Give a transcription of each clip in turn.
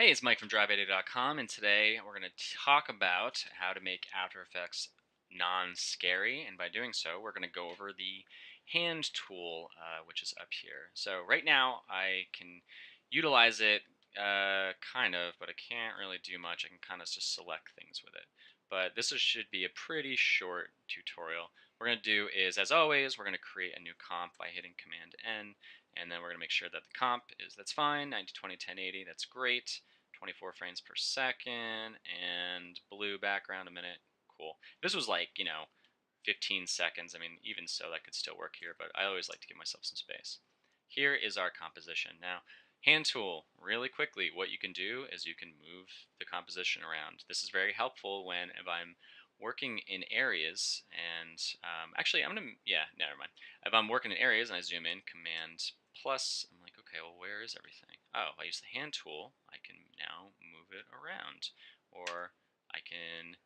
Hey, it's Mike from DriveIdeas.com, and today we're going to talk about how to make After Effects non-scary. And by doing so, we're going to go over the hand tool, which is up here. So right now, I can utilize it kind of, but I can't really do much. I can kind of just select things with it. But should be a pretty short tutorial. What we're going to do is, as always, we're going to create a new comp by hitting Command N, and then we're going to make sure that the comp that's fine, 1920 1080, that's great. 24 frames per second, and blue background a minute. Cool. This was like, 15 seconds. I mean, even so, that could still work here, but I always like to give myself some space. Here is our composition. Now, hand tool, really quickly, what you can do is you can move the composition around. This is very helpful if I'm working in areas, and actually, never mind. If I'm working in areas and I zoom in, Command plus, I'm like, okay, well, where is everything? Oh, if I use the hand tool, I can now move it around. Or I can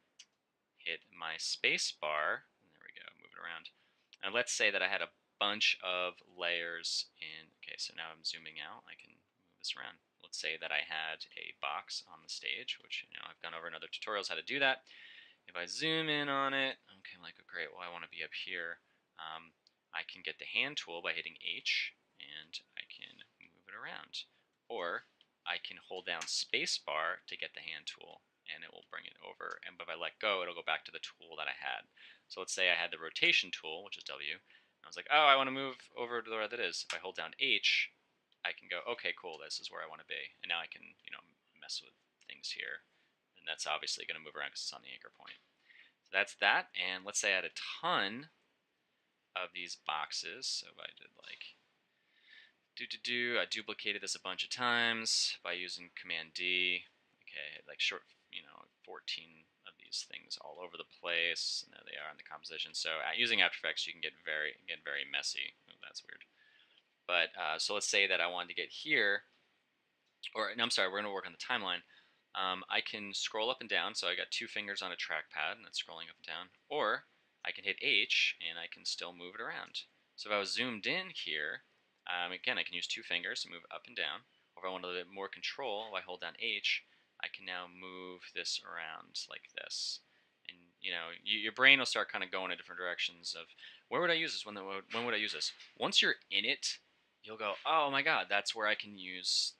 hit my space bar, and there we go, move it around. And let's say that I had a bunch of layers in, okay, so now I'm zooming out, I can move this around. Let's say that I had a box on the stage, which, I've gone over in other tutorials how to do that. If I zoom in on it, okay, I'm like, oh, great, well, I want to be up here. I can get the hand tool by hitting H, and I can move it around. Or I can hold down spacebar to get the hand tool, and it will bring it over. And if I let go, it'll go back to the tool that I had. So let's say I had the rotation tool, which is W. And I was like, oh, I want to move over to where that is. If I hold down H, I can go, okay, cool, this is where I want to be. And now I can, mess with things here. And that's obviously going to move around because it's on the anchor point. So that's that. And let's say I had a ton of these boxes. So if I did like I duplicated this a bunch of times by using Command D. Okay, like 14 of these things all over the place, and there they are in the composition. So using After Effects, you can get very messy. Oh, that's weird. But so let's say that I wanted to get here, or no, I'm sorry, we're going to work on the timeline. I can scroll up and down, so I got two fingers on a trackpad, and it's scrolling up and down. Or I can hit H, and I can still move it around. So if I was zoomed in here, again, I can use two fingers to move up and down. Or if I want a little bit more control, if I hold down H, I can now move this around like this. And your brain will start kind of going in different directions of where would I use this? When would I use this? Once you're in it, you'll go, oh my God, that's where I can use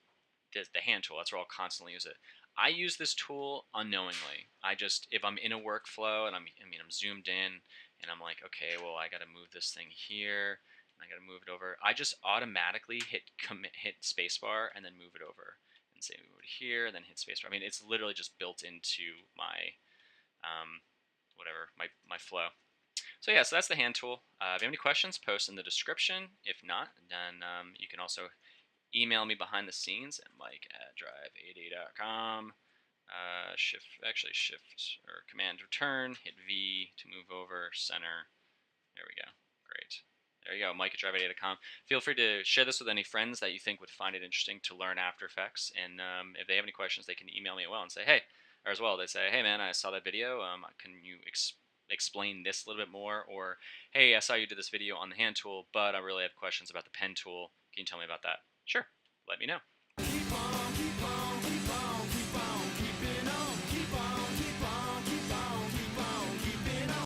the hand tool. That's where I'll constantly use it. I use this tool unknowingly. If I'm in a workflow and I'm zoomed in and I'm like, okay, well, I got to move this thing here and I got to move it over. I just automatically hit spacebar and then move it over and say move it here, and then hit spacebar. I mean, it's literally just built into my my flow. So yeah, so that's the hand tool. If you have any questions, post in the description. If not, then you can also email me behind the scenes at mike@drive80.com. Shift or Command return, hit V to move over, center. There we go. Great. There you go, Mike at drive80.com. Feel free to share this with any friends that you think would find it interesting to learn After Effects. And if they have any questions, they can email me as well and say, hey, or as well, they say, hey man, I saw that video. Can you explain this a little bit more? Or, hey, I saw you did this video on the hand tool, but I really have questions about the pen tool. Can you tell me about that? Sure, let me know.